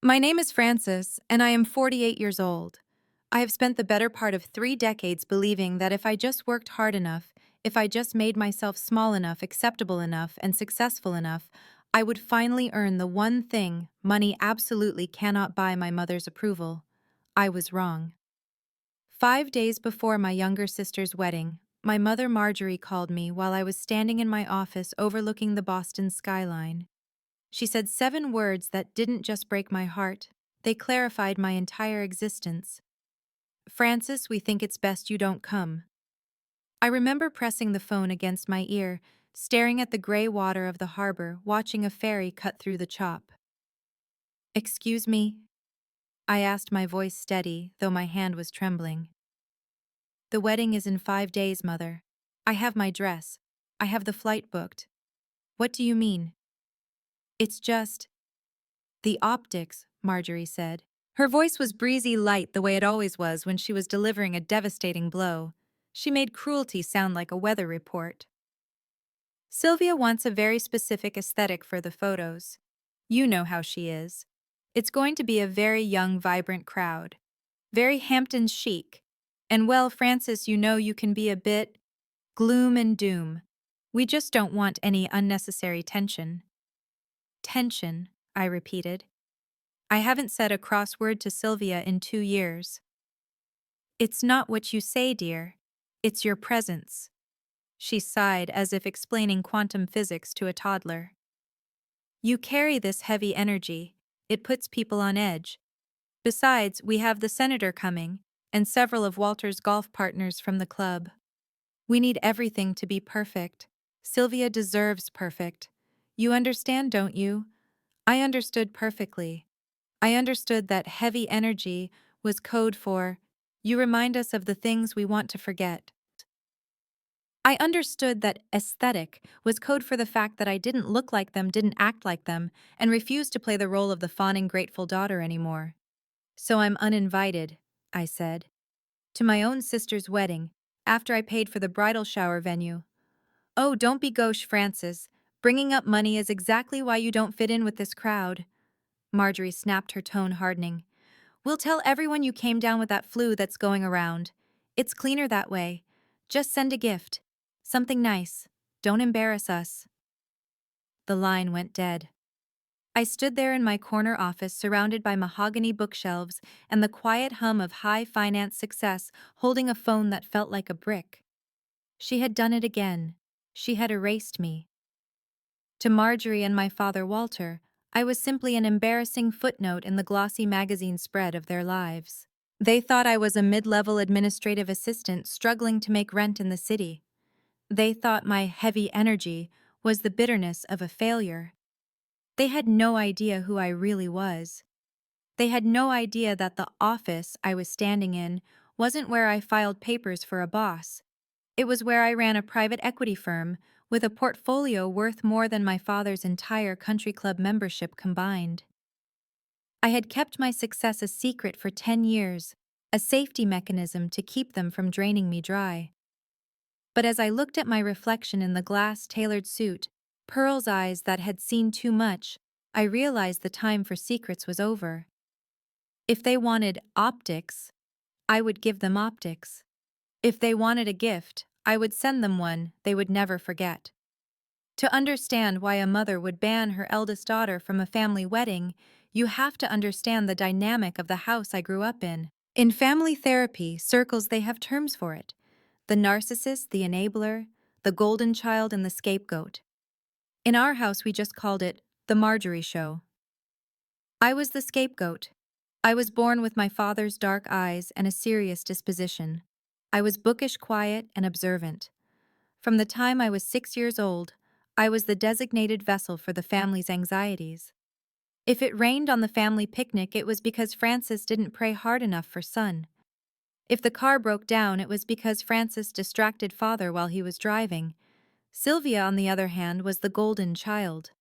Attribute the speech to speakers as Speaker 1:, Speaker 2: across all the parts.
Speaker 1: My name is Frances, and I am 48 years old. I have spent the better part of 3 decades believing that if I just worked hard enough, if I just made myself small enough, acceptable enough, and successful enough, I would finally earn the one thing money absolutely cannot buy: my mother's approval. I was wrong. 5 days before my younger sister's wedding, my mother Marjorie called me while I was standing in my office overlooking the Boston skyline. She said 7 words that didn't just break my heart, they clarified my entire existence. "Francis, we think it's best you don't come." I remember pressing the phone against my ear, staring at the gray water of the harbor, watching a ferry cut through the chop. "Excuse me?" I asked, my voice steady, though my hand was trembling. "The wedding is in 5 days, Mother. I have my dress. I have the flight booked." "What do you mean?" "It's just the optics," Marjorie said. Her voice was breezy light, the way it always was when she was delivering a devastating blow. She made cruelty sound like a weather report. "Sylvia wants a very specific aesthetic for the photos. You know how she is. It's going to be a very young, vibrant crowd. Very Hamptons chic. And well, Francis, you know you can be a bit gloom and doom. We just don't want any unnecessary tension." "Tension," I repeated. I haven't said a cross word to Sylvia in 2 years. "It's not what you say, dear. It's your presence." She sighed as if explaining quantum physics to a toddler. "You carry this heavy energy. It puts people on edge. Besides, we have the senator coming, and several of Walter's golf partners from the club. We need everything to be perfect. Sylvia deserves perfect. You understand, don't you?" I understood perfectly. I understood that heavy energy was code for, "You remind us of the things we want to forget." I understood that aesthetic was code for the fact that I didn't look like them, didn't act like them, and refused to play the role of the fawning, grateful daughter anymore. "So I'm uninvited," I said. "To my own sister's wedding, after I paid for the bridal shower venue." "Oh, don't be gauche, Francis. Bringing up money is exactly why you don't fit in with this crowd." Marjorie snapped, her tone hardening. "We'll tell everyone you came down with that flu that's going around. It's cleaner that way. Just send a gift. Something nice. Don't embarrass us." The line went dead. I stood there in my corner office, surrounded by mahogany bookshelves and the quiet hum of high finance success, holding a phone that felt like a brick. She had done it again. She had erased me. To Marjorie and my father Walter, I was simply an embarrassing footnote in the glossy magazine spread of their lives. They thought I was a mid-level administrative assistant struggling to make rent in the city. They thought my heavy energy was the bitterness of a failure. They had no idea who I really was. They had no idea that the office I was standing in wasn't where I filed papers for a boss. It was where I ran a private equity firm with a portfolio worth more than my father's entire country club membership combined. I had kept my success a secret for 10 years, a safety mechanism to keep them from draining me dry. But as I looked at my reflection in the glass-tailored suit, Pearl's eyes that had seen too much, I realized the time for secrets was over. If they wanted optics, I would give them optics. If they wanted a gift, I would send them one they would never forget. To understand why a mother would ban her eldest daughter from a family wedding, you have to understand the dynamic of the house I grew up in. In family therapy circles, they have terms for it: the narcissist, the enabler, the golden child, and the scapegoat. In our house, we just called it the Marjorie Show. I was the scapegoat. I was born with my father's dark eyes and a serious disposition. I was bookish, quiet, and observant. From the time I was 6 years old, I was the designated vessel for the family's anxieties. If it rained on the family picnic, it was because Francis didn't pray hard enough for sun. If the car broke down, it was because Francis distracted father while he was driving. Sylvia, on the other hand, was the golden child.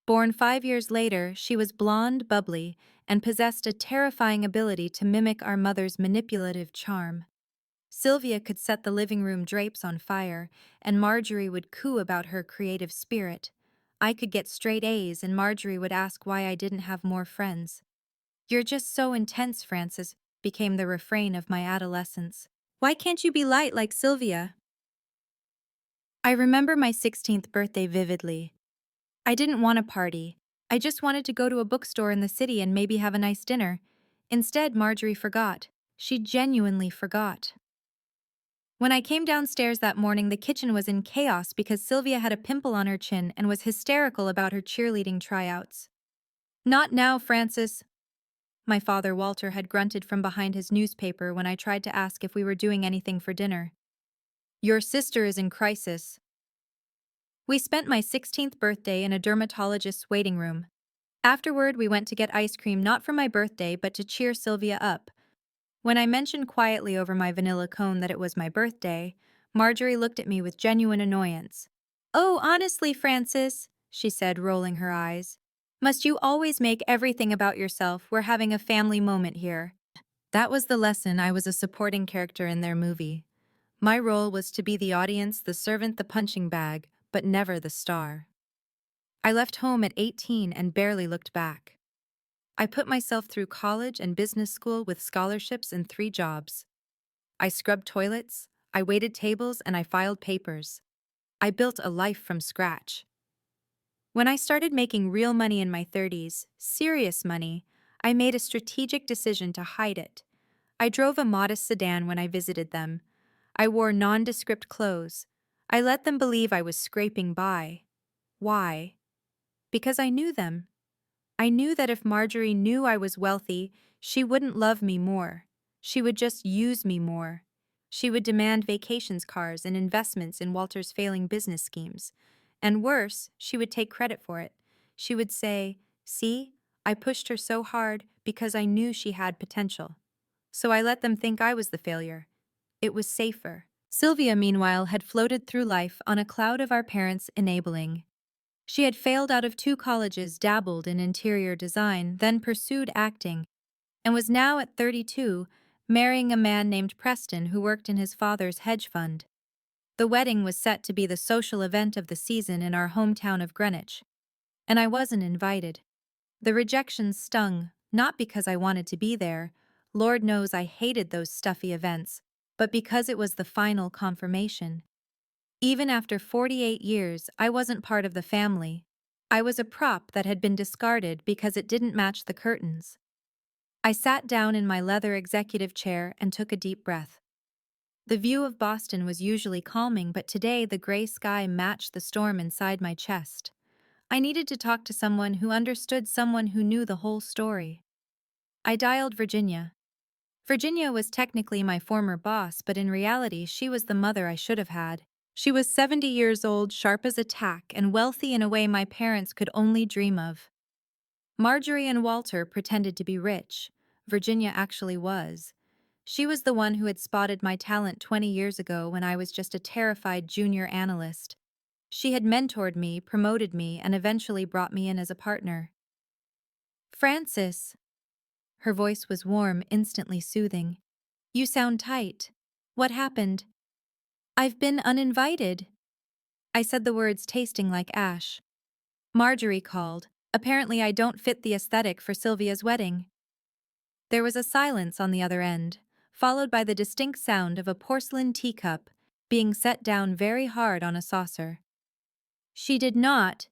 Speaker 1: Born 5 years later, she was blonde, bubbly, and possessed a terrifying ability to mimic our mother's manipulative charm. Sylvia could set the living room drapes on fire, and Marjorie would coo about her creative spirit. I could get straight A's, and Marjorie would ask why I didn't have more friends. "You're just so intense, Francis," became the refrain of my adolescence. "Why can't you be light like Sylvia?" I remember my 16th birthday vividly. I didn't want a party. I just wanted to go to a bookstore in the city and maybe have a nice dinner. Instead, Marjorie forgot. She genuinely forgot. When I came downstairs that morning, the kitchen was in chaos because Sylvia had a pimple on her chin and was hysterical about her cheerleading tryouts. "Not now, Francis," my father Walter had grunted from behind his newspaper when I tried to ask if we were doing anything for dinner. "Your sister is in crisis." We spent my 16th birthday in a dermatologist's waiting room. Afterward, we went to get ice cream not for my birthday but to cheer Sylvia up. When I mentioned quietly over my vanilla cone that it was my birthday, Marjorie looked at me with genuine annoyance. "Oh, honestly, Francis," she said, rolling her eyes. "Must you always make everything about yourself? We're having a family moment here." That was the lesson. I was a supporting character in their movie. My role was to be the audience, the servant, the punching bag, but never the star. I left home at 18 and barely looked back. I put myself through college and business school with scholarships and 3 jobs. I scrubbed toilets, I waited tables, and I filed papers. I built a life from scratch. When I started making real money in my 30s, serious money, I made a strategic decision to hide it. I drove a modest sedan when I visited them. I wore nondescript clothes. I let them believe I was scraping by. Why? Because I knew them. I knew that if Marjorie knew I was wealthy, she wouldn't love me more. She would just use me more. She would demand vacations cars and investments in Walter's failing business schemes. And worse, she would take credit for it. She would say, "See, I pushed her so hard because I knew she had potential." So I let them think I was the failure. It was safer. Sylvia, meanwhile, had floated through life on a cloud of our parents' enabling. She had failed out of 2 colleges, dabbled in interior design, then pursued acting, and was now at 32, marrying a man named Preston who worked in his father's hedge fund. The wedding was set to be the social event of the season in our hometown of Greenwich, and I wasn't invited. The rejection stung, not because I wanted to be there, Lord knows I hated those stuffy events, but because it was the final confirmation. Even after 48 years, I wasn't part of the family. I was a prop that had been discarded because it didn't match the curtains. I sat down in my leather executive chair and took a deep breath. The view of Boston was usually calming, but today the gray sky matched the storm inside my chest. I needed to talk to someone who understood, someone who knew the whole story. I dialed Virginia. Virginia was technically my former boss, but in reality, she was the mother I should have had. She was 70 years old, sharp as a tack, and wealthy in a way my parents could only dream of. Marjorie and Walter pretended to be rich. Virginia actually was. She was the one who had spotted my talent 20 years ago when I was just a terrified junior analyst. She had mentored me, promoted me, and eventually brought me in as a partner. "Francis." Her voice was warm, instantly soothing. "You sound tight. What happened?" "I've been uninvited." I said the words tasting like ash. "Marjorie called. Apparently I don't fit the aesthetic for Sylvia's wedding." There was a silence on the other end, followed by the distinct sound of a porcelain teacup being set down very hard on a saucer. "She did not,"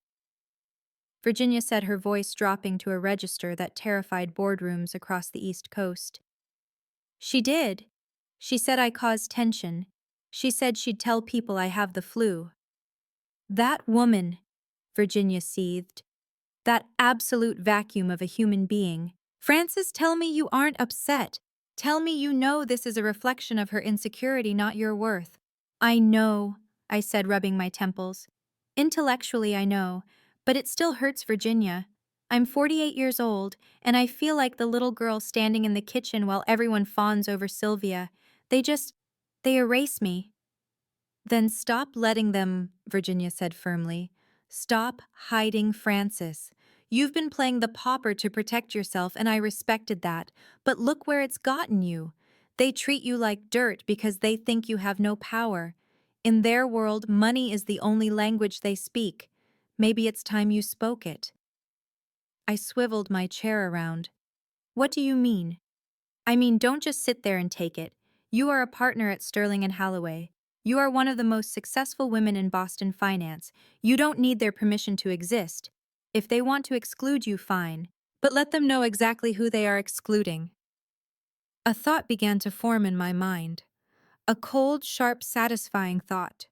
Speaker 1: Virginia said, her voice dropping to a register that terrified boardrooms across the East Coast. "She did. She said I caused tension. She said she'd tell people I have the flu." "That woman," Virginia seethed. "That absolute vacuum of a human being. Francis, tell me you aren't upset. Tell me you know this is a reflection of her insecurity, not your worth." "I know," I said, rubbing my temples. "Intellectually, I know, but it still hurts, Virginia. I'm 48 years old, and I feel like the little girl standing in the kitchen while everyone fawns over Sylvia. They erase me." "Then stop letting them," Virginia said firmly. "Stop hiding Francis. You've been playing the pauper to protect yourself, and I respected that, but look where it's gotten you. They treat you like dirt because they think you have no power. In their world, money is the only language they speak. Maybe it's time you spoke it." I swiveled my chair around. What do you mean? I mean, don't just sit there and take it. You are a partner at Sterling and Holloway. You are one of the most successful women in Boston finance. You don't need their permission to exist. If they want to exclude you, fine. But let them know exactly who they are excluding. A thought began to form in my mind. A cold, sharp, satisfying thought.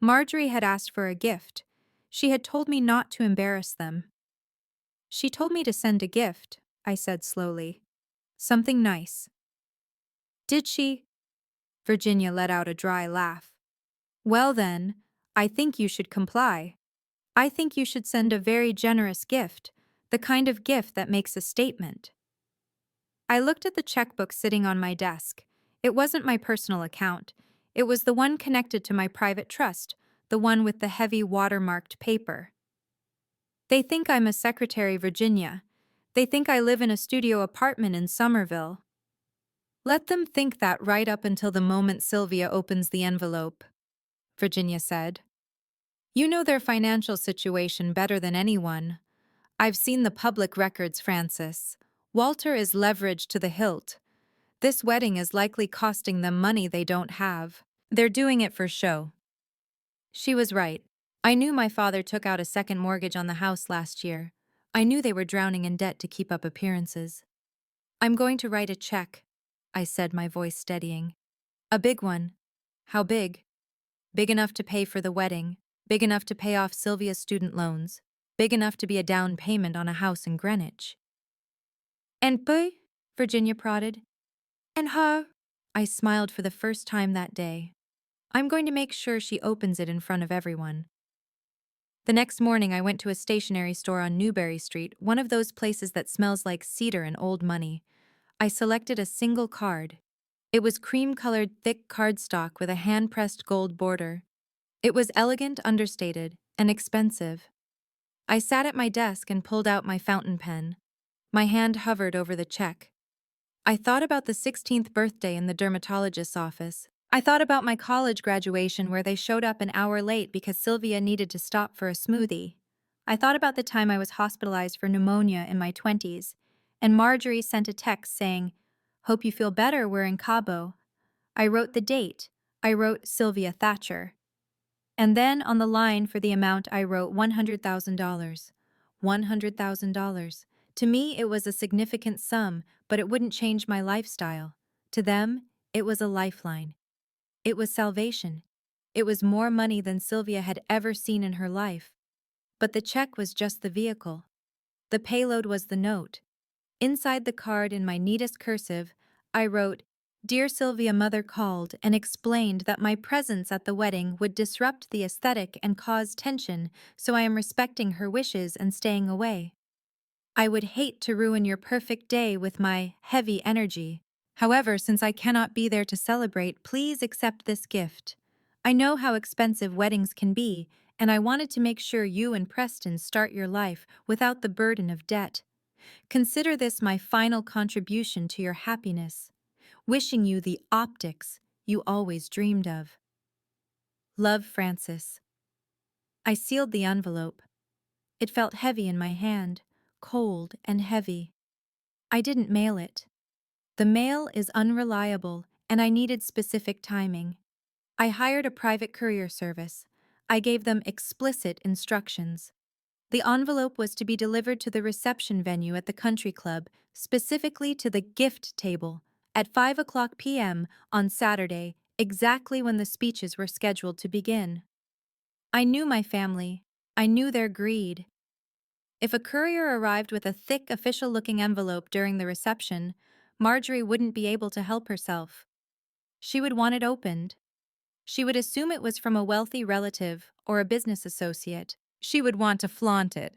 Speaker 1: Marjorie had asked for a gift. She had told me not to embarrass them. She told me to send a gift, I said slowly. Something nice. Did she? Virginia let out a dry laugh. Well then, I think you should comply. I think you should send a very generous gift, the kind of gift that makes a statement. I looked at the checkbook sitting on my desk. It wasn't my personal account. It was the one connected to my private trust, the one with the heavy watermarked paper. They think I'm a secretary, Virginia. They think I live in a studio apartment in Somerville. Let them think that right up until the moment Sylvia opens the envelope, Virginia said. You know their financial situation better than anyone. I've seen the public records, Francis. Walter is leveraged to the hilt. This wedding is likely costing them money they don't have. They're doing it for show. She was right. I knew my father took out a second mortgage on the house last year. I knew they were drowning in debt to keep up appearances. I'm going to write a check, I said, my voice steadying. A big one. How big? Big enough to pay for the wedding, big enough to pay off Sylvia's student loans, big enough to be a down payment on a house in Greenwich. And puis? Virginia prodded. And her? I smiled for the first time that day. I'm going to make sure she opens it in front of everyone. The next morning I went to a stationery store on Newbury Street, one of those places that smells like cedar and old money. I selected a single card. It was cream-colored thick cardstock with a hand-pressed gold border. It was elegant, understated, and expensive. I sat at my desk and pulled out my fountain pen. My hand hovered over the check. I thought about the 16th birthday in the dermatologist's office. I thought about my college graduation where they showed up an hour late because Sylvia needed to stop for a smoothie. I thought about the time I was hospitalized for pneumonia in my 20s, and Marjorie sent a text saying, "Hope you feel better, we're in Cabo." I wrote the date. I wrote Sylvia Thatcher. And then on the line for the amount I wrote $100,000. $100,000. To me, it was a significant sum, but it wouldn't change my lifestyle. To them, it was a lifeline. It was salvation. It was more money than Sylvia had ever seen in her life. But the check was just the vehicle. The payload was the note. Inside the card, in my neatest cursive, I wrote, "Dear Sylvia, Mother called and explained that my presence at the wedding would disrupt the aesthetic and cause tension, so I am respecting her wishes and staying away. I would hate to ruin your perfect day with my heavy energy. However, since I cannot be there to celebrate, please accept this gift. I know how expensive weddings can be, and I wanted to make sure you and Preston start your life without the burden of debt. Consider this my final contribution to your happiness. Wishing you the optics you always dreamed of. Love, Francis." I sealed the envelope. It felt heavy in my hand, cold and heavy. I didn't mail it. The mail is unreliable, and I needed specific timing. I hired a private courier service. I gave them explicit instructions. The envelope was to be delivered to the reception venue at the country club, specifically to the gift table, at 5:00 p.m. on Saturday, exactly when the speeches were scheduled to begin. I knew my family. I knew their greed. If a courier arrived with a thick, official-looking envelope during the reception, Marjorie wouldn't be able to help herself. She would want it opened. She would assume it was from a wealthy relative or a business associate. She would want to flaunt it.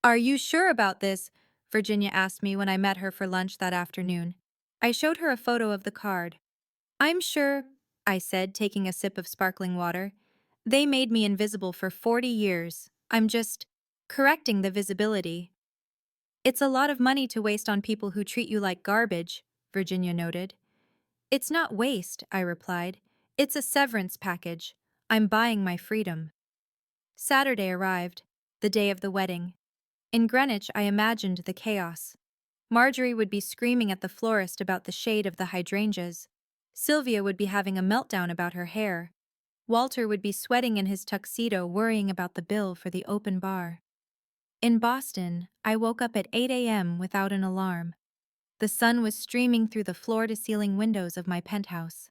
Speaker 1: "Are you sure about this?" Virginia asked me when I met her for lunch that afternoon. I showed her a photo of the card. "I'm sure," I said, taking a sip of sparkling water. "They made me invisible for 40 years. I'm just correcting the visibility." "It's a lot of money to waste on people who treat you like garbage," Virginia noted. "It's not waste," I replied. "It's a severance package. I'm buying my freedom." Saturday arrived, the day of the wedding. In Greenwich, I imagined the chaos. Marjorie would be screaming at the florist about the shade of the hydrangeas. Sylvia would be having a meltdown about her hair. Walter would be sweating in his tuxedo worrying about the bill for the open bar. In Boston, I woke up at 8 a.m. without an alarm. The sun was streaming through the floor-to-ceiling windows of my penthouse.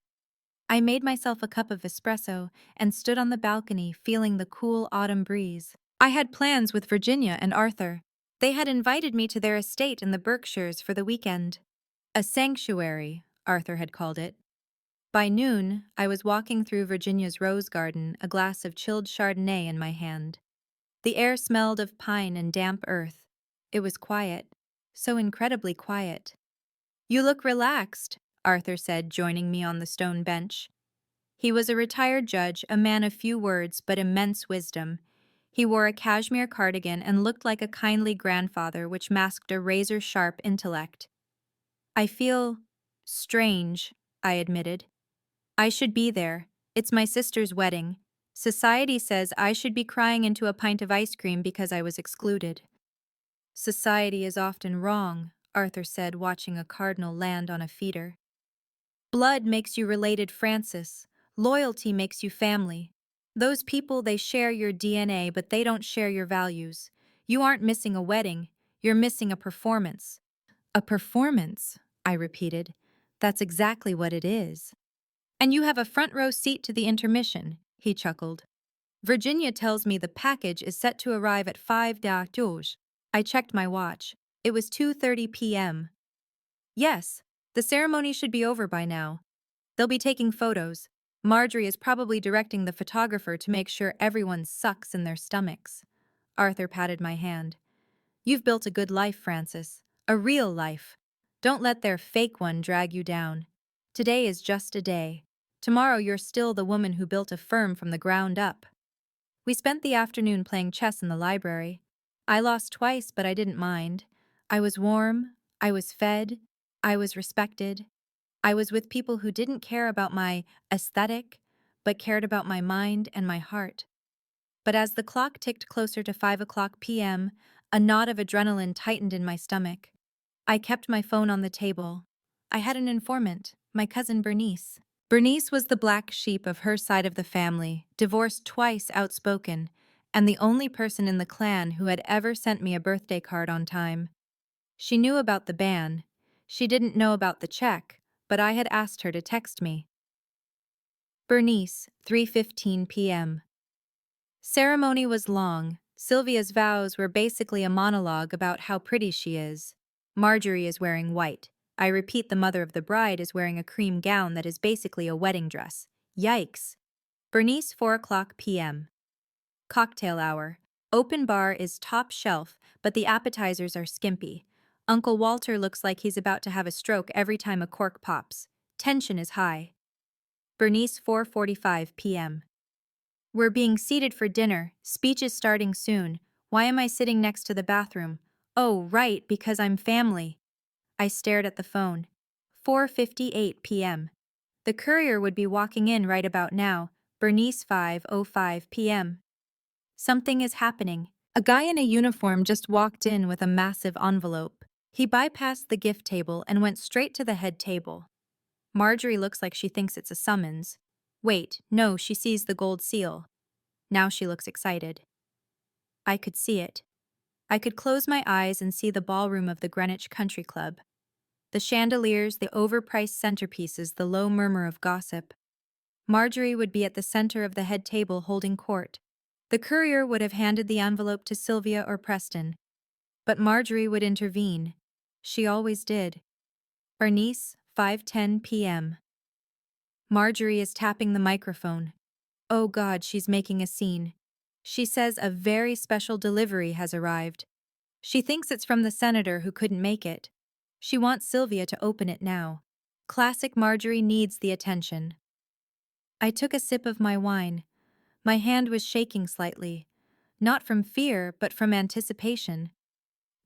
Speaker 1: I made myself a cup of espresso and stood on the balcony feeling the cool autumn breeze. I had plans with Virginia and Arthur. They had invited me to their estate in the Berkshires for the weekend. A sanctuary, Arthur had called it. By noon, I was walking through Virginia's rose garden, a glass of chilled Chardonnay in my hand. The air smelled of pine and damp earth. It was quiet, so incredibly quiet. "You look relaxed," Arthur said, joining me on the stone bench. He was a retired judge, a man of few words but immense wisdom. He wore a cashmere cardigan and looked like a kindly grandfather which masked a razor-sharp intellect. "I feel strange," I admitted. "I should be there. It's my sister's wedding. Society says I should be crying into a pint of ice cream because I was excluded." "Society is often wrong," Arthur said, watching a cardinal land on a feeder. "Blood makes you related, Francis. Loyalty makes you family. Those people, they share your DNA, but they don't share your values. You aren't missing a wedding, you're missing a performance." "A performance," I repeated. "That's exactly what it is." "And you have a front row seat to the intermission," he chuckled. "Virginia tells me the package is set to arrive at 5:00. I checked my watch. It was 2:30 p.m. "Yes, the ceremony should be over by now. They'll be taking photos. Marjorie is probably directing the photographer to make sure everyone sucks in their stomachs." Arthur patted my hand. "You've built a good life, Francis. A real life. Don't let their fake one drag you down. Today is just a day. Tomorrow you're still the woman who built a firm from the ground up." We spent the afternoon playing chess in the library. I lost twice, but I didn't mind. I was warm, I was fed, I was respected. I was with people who didn't care about my aesthetic, but cared about my mind and my heart. But as the clock ticked closer to 5 p.m., a knot of adrenaline tightened in my stomach. I kept my phone on the table. I had an informant, my cousin Bernice. Bernice was the black sheep of her side of the family, divorced twice, outspoken, and the only person in the clan who had ever sent me a birthday card on time. She knew about the ban. She didn't know about the check, but I had asked her to text me. Bernice, 3:15 p.m. Ceremony was long. Sylvia's vows were basically a monologue about how pretty she is. Marjorie is wearing white. I repeat, the mother of the bride is wearing a cream gown that is basically a wedding dress. Yikes. Bernice, 4 p.m. Cocktail hour. Open bar is top shelf, but the appetizers are skimpy. Uncle Walter looks like he's about to have a stroke every time a cork pops. Tension is high. Bernice, 4:45 p.m. We're being seated for dinner. Speech is starting soon. Why am I sitting next to the bathroom? Oh, right, because I'm family. I stared at the phone. 4:58 p.m. The courier would be walking in right about now. Bernice, 5:05 p.m. Something is happening. A guy in a uniform just walked in with a massive envelope. He bypassed the gift table and went straight to the head table. Marjorie looks like she thinks it's a summons. Wait, no, she sees the gold seal. Now she looks excited. I could see it. I could close my eyes and see the ballroom of the Greenwich Country Club. The chandeliers, the overpriced centerpieces, the low murmur of gossip. Marjorie would be at the center of the head table holding court. The courier would have handed the envelope to Sylvia or Preston. But Marjorie would intervene. She always did. Bernice, 5:10 p.m. Marjorie is tapping the microphone. Oh God, she's making a scene. She says a very special delivery has arrived. She thinks it's from the senator who couldn't make it. She wants Sylvia to open it now. Classic Marjorie needs the attention. I took a sip of my wine. My hand was shaking slightly. Not from fear, but from anticipation.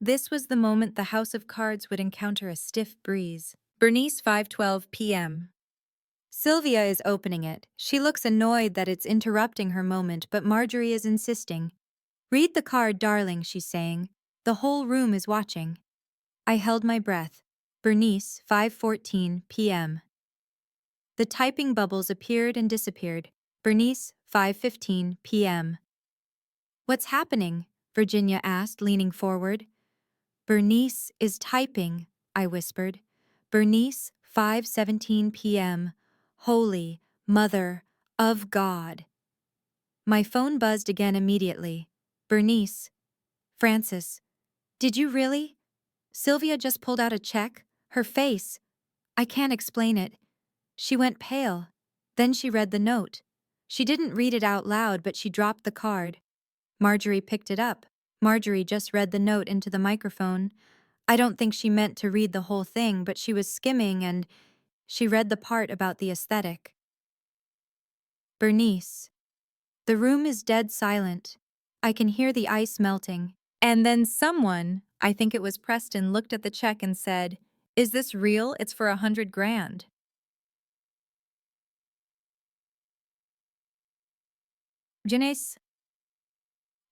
Speaker 1: This was the moment the House of Cards would encounter a stiff breeze. Bernice, 5:12 p.m. Sylvia is opening it. She looks annoyed that it's interrupting her moment, but Marjorie is insisting. "Read the card, darling," she's saying. "The whole room is watching." I held my breath. Bernice, 5:14 p.m. The typing bubbles appeared and disappeared. Bernice, 5:15 p.m. What's happening? Virginia asked, leaning forward. Bernice is typing, I whispered. Bernice, 5:17 p.m. Holy Mother of God. My phone buzzed again immediately. Bernice. Francis. Did you really? Sylvia just pulled out a check. Her face. I can't explain it. She went pale. Then she read the note. She didn't read it out loud, but she dropped the card. Marjorie picked it up. Marjorie just read the note into the microphone. I don't think she meant to read the whole thing, but she was skimming and she read the part about the aesthetic. Bernice. The room is dead silent. I can hear the ice melting. And then someone, I think it was Preston, looked at the check and said, "Is this real? It's for 100 grand. Janice.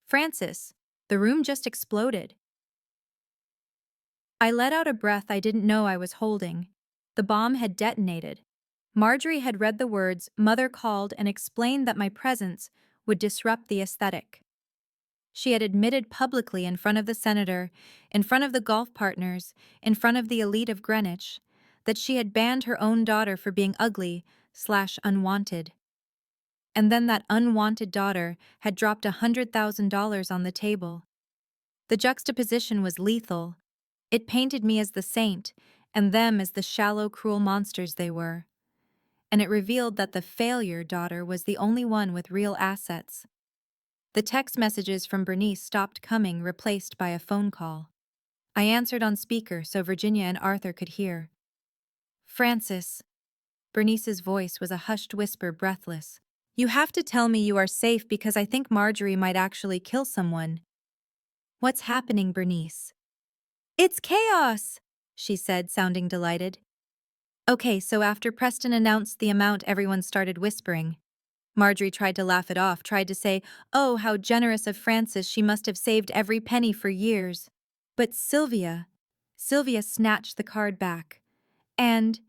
Speaker 1: Francis. The room just exploded. I let out a breath I didn't know I was holding. The bomb had detonated. Marjorie had read the words "Mother called" and explained that my presence would disrupt the aesthetic. She had admitted publicly in front of the senator, in front of the golf partners, in front of the elite of Greenwich, that she had banned her own daughter for being ugly/unwanted. And then that unwanted daughter had dropped $100,000 on the table. The juxtaposition was lethal. It painted me as the saint, and them as the shallow, cruel monsters they were. And it revealed that the failure daughter was the only one with real assets. The text messages from Bernice stopped coming, replaced by a phone call. I answered on speaker so Virginia and Arthur could hear. Francis. Bernice's voice was a hushed whisper, breathless. You have to tell me you are safe because I think Marjorie might actually kill someone. What's happening, Bernice? It's chaos, she said, sounding delighted. Okay, so after Preston announced the amount, everyone started whispering. Marjorie tried to laugh it off, tried to say, "Oh, how generous of Francis, she must have saved every penny for years." But Sylvia snatched the card back. And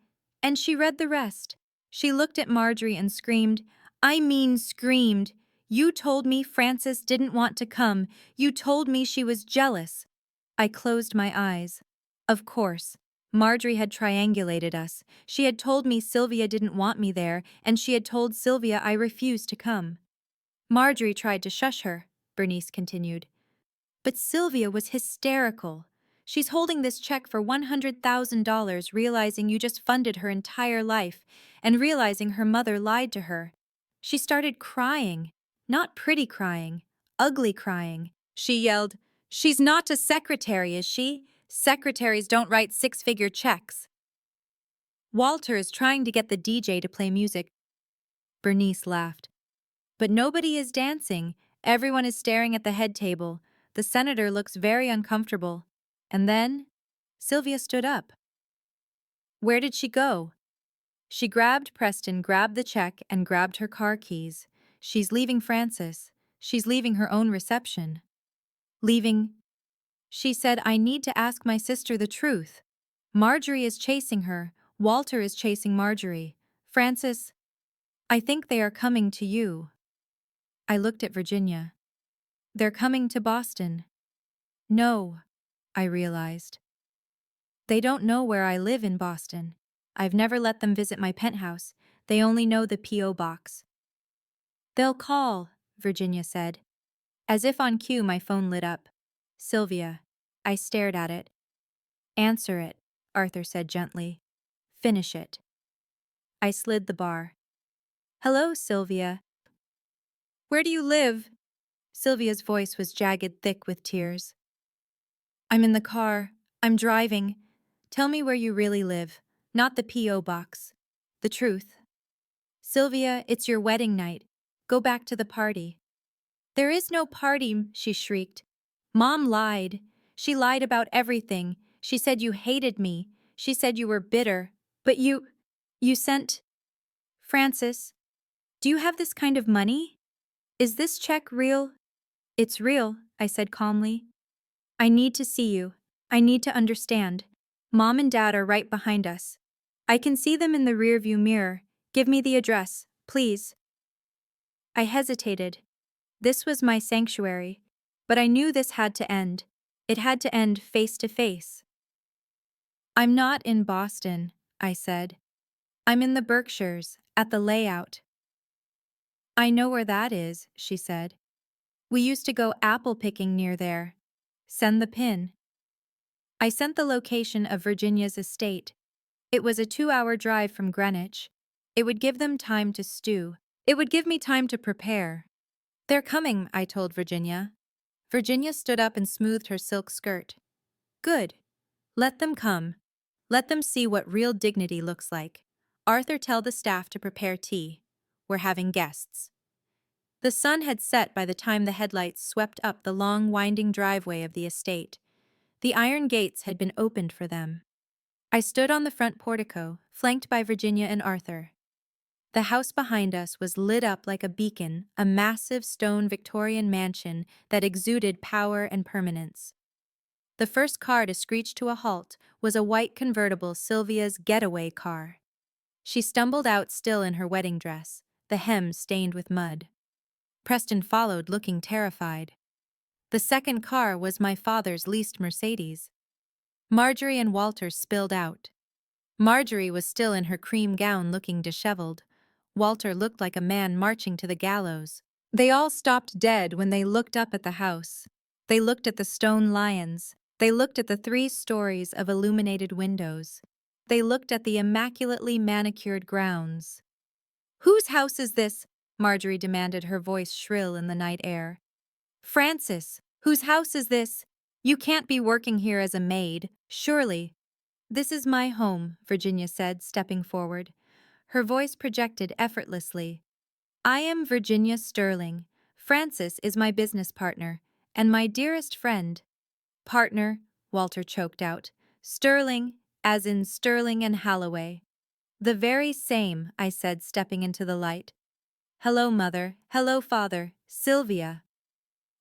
Speaker 1: she read the rest. She looked at Marjorie and screamed, I mean screamed, "You told me Francis didn't want to come. You told me she was jealous." I closed my eyes. Of course. Marjorie had triangulated us. She had told me Sylvia didn't want me there, and she had told Sylvia I refused to come. Marjorie tried to shush her, Bernice continued. But Sylvia was hysterical. She's holding this check for $100,000, realizing you just funded her entire life, and realizing her mother lied to her. She started crying. Not pretty crying, ugly crying. She yelled, "She's not a secretary, is she? Secretaries don't write six-figure checks." Walter is trying to get the DJ to play music. Bernice laughed. But nobody is dancing. Everyone is staring at the head table. The senator looks very uncomfortable. And then, Sylvia stood up. Where did she go? She grabbed Preston, grabbed the check, and grabbed her car keys. She's leaving Francis. She's leaving her own reception. Leaving. She said, I need to ask my sister the truth. Marjorie is chasing her. Walter is chasing Marjorie. Francis, I think they are coming to you. I looked at Virginia. They're coming to Boston. No, I realized. They don't know where I live in Boston. I've never let them visit my penthouse. They only know the P.O. box. They'll call, Virginia said. As if on cue, my phone lit up. Sylvia. I stared at it. Answer it, Arthur said gently. Finish it. I slid the bar. Hello, Sylvia. Where do you live? Sylvia's voice was jagged, thick with tears. I'm in the car. I'm driving. Tell me where you really live, not the P.O. box. The truth. Sylvia, it's your wedding night. Go back to the party. There is no party, she shrieked. Mom lied. She lied about everything. She said you hated me. She said you were bitter. But you sent... Francis, do you have this kind of money? Is this check real? It's real, I said calmly. I need to see you. I need to understand. Mom and Dad are right behind us. I can see them in the rearview mirror. Give me the address, please. I hesitated. This was my sanctuary. But I knew this had to end. It had to end face to face. I'm not in Boston, I said. I'm in the Berkshires, at the layout. I know where that is, she said. We used to go apple picking near there. Send the pin. I sent the location of Virginia's estate. It was a 2-hour drive from Greenwich. It would give them time to stew. It would give me time to prepare. They're coming, I told Virginia. Virginia stood up and smoothed her silk skirt. Good. Let them come. Let them see what real dignity looks like. Arthur, tell the staff to prepare tea. We're having guests. The sun had set by the time the headlights swept up the long, winding driveway of the estate. The iron gates had been opened for them. I stood on the front portico, flanked by Virginia and Arthur. The house behind us was lit up like a beacon, a massive stone Victorian mansion that exuded power and permanence. The first car to screech to a halt was a white convertible, Sylvia's getaway car. She stumbled out still in her wedding dress, the hem stained with mud. Preston followed, looking terrified. The second car was my father's leased Mercedes. Marjorie and Walter spilled out. Marjorie was still in her cream gown, looking disheveled. Walter looked like a man marching to the gallows. They all stopped dead when they looked up at the house. They looked at the stone lions. They looked at the 3 stories of illuminated windows. They looked at the immaculately manicured grounds. "Whose house is this?" Marjorie demanded, her voice shrill in the night air. "Francis, whose house is this? You can't be working here as a maid, surely." "This is my home," Virginia said, stepping forward. Her voice projected effortlessly. "I am Virginia Sterling. Francis is my business partner, and my dearest friend." "Partner," Walter choked out. "Sterling, as in Sterling and Holloway." "The very same," I said, stepping into the light. "Hello, Mother. Hello, Father. Sylvia."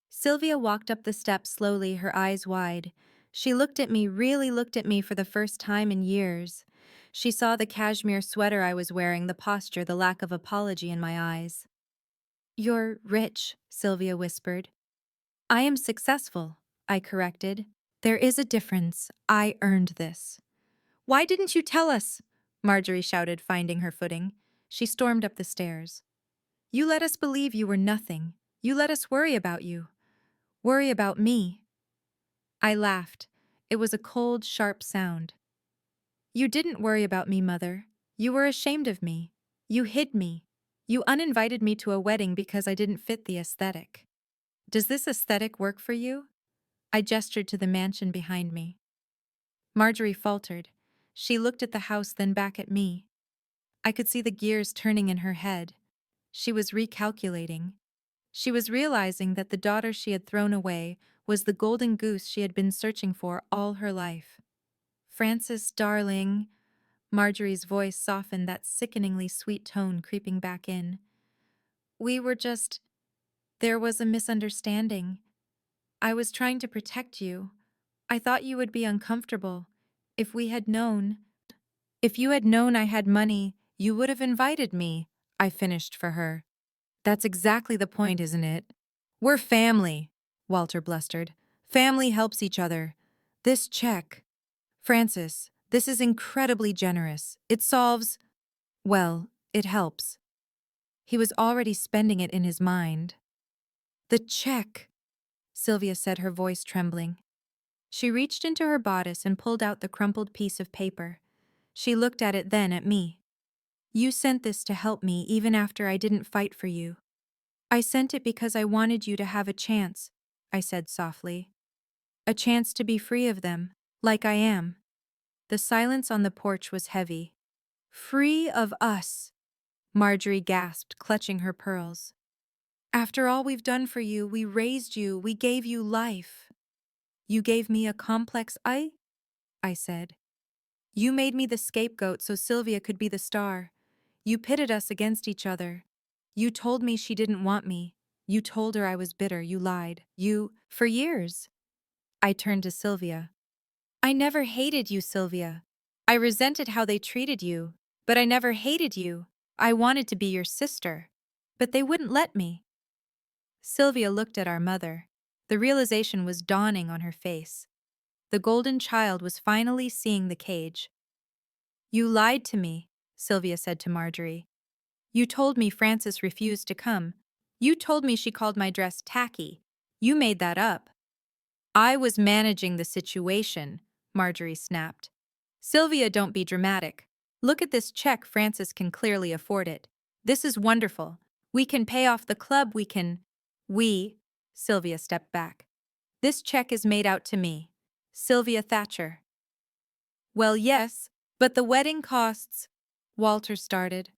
Speaker 1: Sylvia walked up the steps slowly, her eyes wide. She looked at me, really looked at me for the first time in years. She saw the cashmere sweater I was wearing, the posture, the lack of apology in my eyes. "You're rich," Sylvia whispered. "I am successful," I corrected. "There is a difference. I earned this." "Why didn't you tell us?" Marjorie shouted, finding her footing. She stormed up the stairs. "You let us believe you were nothing. You let us worry about you. Worry about me." I laughed. It was a cold, sharp sound. "You didn't worry about me, Mother. You were ashamed of me. You hid me. You uninvited me to a wedding because I didn't fit the aesthetic. Does this aesthetic work for you?" I gestured to the mansion behind me. Marjorie faltered. She looked at the house, then back at me. I could see the gears turning in her head. She was recalculating. She was realizing that the daughter she had thrown away was the golden goose she had been searching for all her life. "Francis, darling," Marjorie's voice softened, that sickeningly sweet tone creeping back in. "We were just... There was a misunderstanding. I was trying to protect you. I thought you would be uncomfortable. If we had known... If you had known I had money, you would have invited me," I finished for her. "That's exactly the point, isn't it? We're family," Walter blustered. "Family helps each other. This check... Francis, this is incredibly generous. It solves... well, it helps." He was already spending it in his mind. "The check," Sylvia said, her voice trembling. She reached into her bodice and pulled out the crumpled piece of paper. She looked at it, then at me. "You sent this to help me even after I didn't fight for you." "I sent it because I wanted you to have a chance," I said softly. "A chance to be free of them, like I am." The silence on the porch was heavy. "Free of us," Marjorie gasped, clutching her pearls. "After all we've done for you, we raised you, we gave you life." "You gave me a complex I said. "You made me the scapegoat so Sylvia could be the star. You pitted us against each other. You told me she didn't want me. You told her I was bitter. You lied. For years." I turned to Sylvia. I never hated you, Sylvia. I resented how they treated you, but I never hated you. I wanted to be your sister. But they wouldn't let me. Sylvia looked at our mother. The realization was dawning on her face. The golden child was finally seeing the cage. You lied to me, Sylvia said to Marjorie. You told me Frances refused to come. You told me she called my dress tacky. You made that up. I was managing the situation, Marjorie snapped. Sylvia, don't be dramatic. Look at this check. Frances can clearly afford it. This is wonderful. We can pay off the club. We, Sylvia stepped back. This check is made out to me. Sylvia Thatcher. Well, yes, but the wedding costs. Walter started.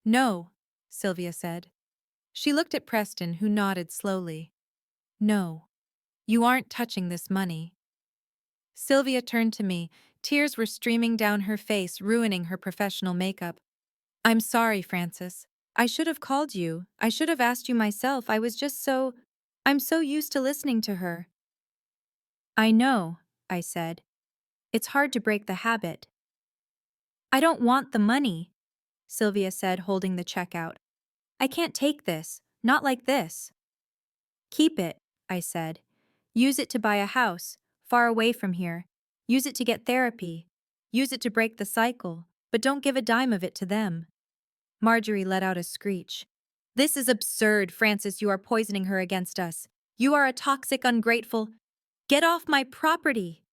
Speaker 1: No, Sylvia said. She looked at Preston, who nodded slowly. No, you aren't touching this money. Sylvia turned to me. Tears were streaming down her face, ruining her professional makeup. I'm sorry, Frances. I should have called you. I should have asked you myself. I'm so used to listening to her. I know, I said. It's hard to break the habit. I don't want the money, Sylvia said, holding the check out. I can't take this. Not like this. Keep it, I said. Use it to buy a house, far away from here. Use it to get therapy. Use it to break the cycle, but don't give a dime of it to them. Marjorie let out a screech. This is absurd, Frances. You are poisoning her against us. You are a toxic, ungrateful. Get off my property!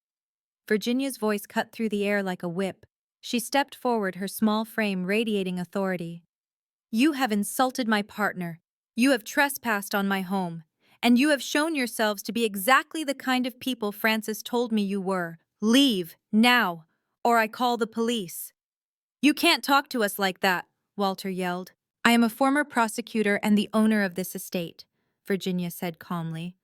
Speaker 1: Virginia's voice cut through the air like a whip. She stepped forward, her small frame radiating authority. You have insulted my partner. You have trespassed on my home. And you have shown yourselves to be exactly the kind of people Frances told me you were. Leave, now, or I call the police. You can't talk to us like that, Walter yelled. I am a former prosecutor and the owner of this estate, Virginia said calmly.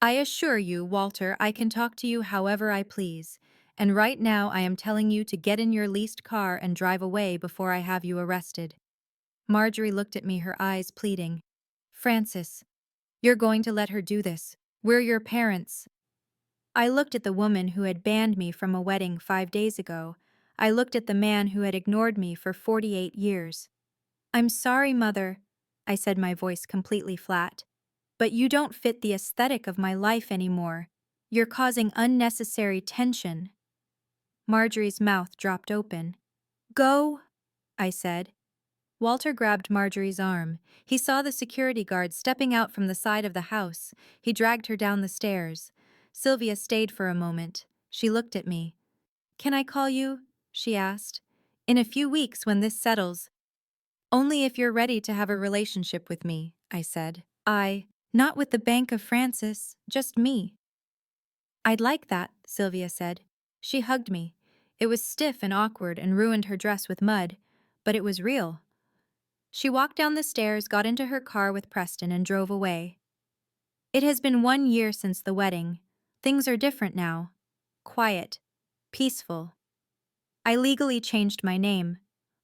Speaker 1: I assure you, Walter, I can talk to you however I please. And right now I am telling you to get in your leased car and drive away before I have you arrested. Marjorie looked at me, her eyes pleading. Frances, you're going to let her do this. We're your parents. I looked at the woman who had banned me from a wedding 5 days ago. I looked at the man who had ignored me for 48 years. I'm sorry, Mother, I said, my voice completely flat. But you don't fit the aesthetic of my life anymore. You're causing unnecessary tension. Marjorie's mouth dropped open. Go, I said. Walter grabbed Marjorie's arm. He saw the security guard stepping out from the side of the house. He dragged her down the stairs. Sylvia stayed for a moment. She looked at me. Can I call you? She asked. In a few weeks when this settles. Only if you're ready to have a relationship with me, I said. Not with the Bank of Francis, just me. I'd like that, Sylvia said. She hugged me. It was stiff and awkward and ruined her dress with mud, but it was real. She walked down the stairs, got into her car with Preston, and drove away. It has been 1 year since the wedding. Things are different now. Quiet. Peaceful. I legally changed my name.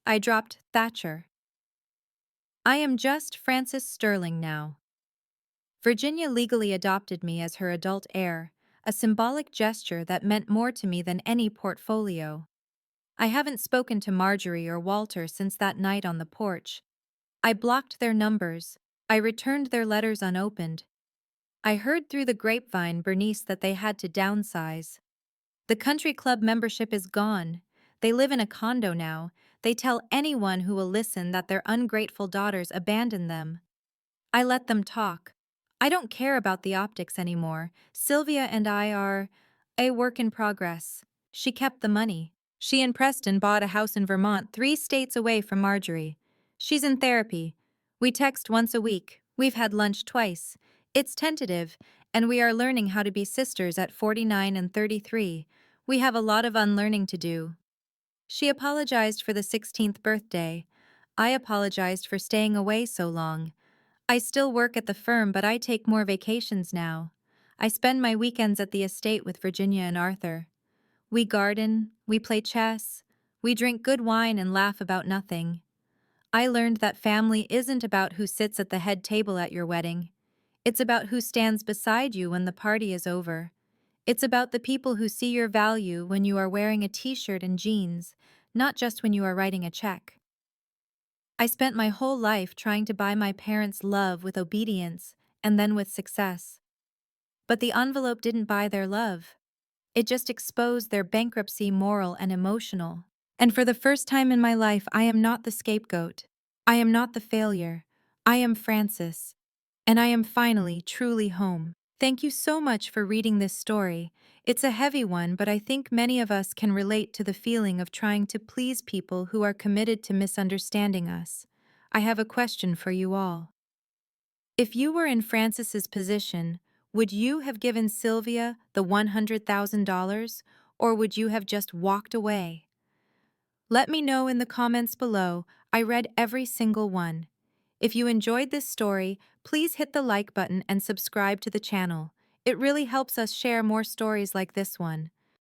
Speaker 1: I dropped Thatcher. I am just Frances Sterling now. Virginia legally adopted me as her adult heir, a symbolic gesture that meant more to me than any portfolio. I haven't spoken to Marjorie or Walter since that night on the porch. I blocked their numbers. I returned their letters unopened. I heard through the grapevine, Bernice, that they had to downsize. The country club membership is gone. They live in a condo now. They tell anyone who will listen that their ungrateful daughters abandoned them. I let them talk. I don't care about the optics anymore. Sylvia and I are a work in progress. She kept the money. She and Preston bought a house in Vermont, 3 states away from Marjorie. She's in therapy. We text once a week. We've had lunch twice. It's tentative, and we are learning how to be sisters at 49 and 33. We have a lot of unlearning to do. She apologized for the 16th birthday. I apologized for staying away so long. I still work at the firm, but I take more vacations now. I spend my weekends at the estate with Virginia and Arthur. We garden, we play chess, we drink good wine and laugh about nothing. I learned that family isn't about who sits at the head table at your wedding. It's about who stands beside you when the party is over. It's about the people who see your value when you are wearing a t-shirt and jeans, not just when you are writing a check. I spent my whole life trying to buy my parents' love with obedience and then with success. But the envelope didn't buy their love. It just exposed their bankruptcy, moral and emotional. And for the first time in my life, I am not the scapegoat. I am not the failure. I am Francis. And I am finally, truly home. Thank you so much for reading this story. It's a heavy one, but I think many of us can relate to the feeling of trying to please people who are committed to misunderstanding us. I have a question for you all. If you were in Francis's position, would you have given Sylvia the $100,000, or would you have just walked away? Let me know in the comments below. I read every single one. If you enjoyed this story, please hit the like button and subscribe to the channel. It really helps us share more stories like this one.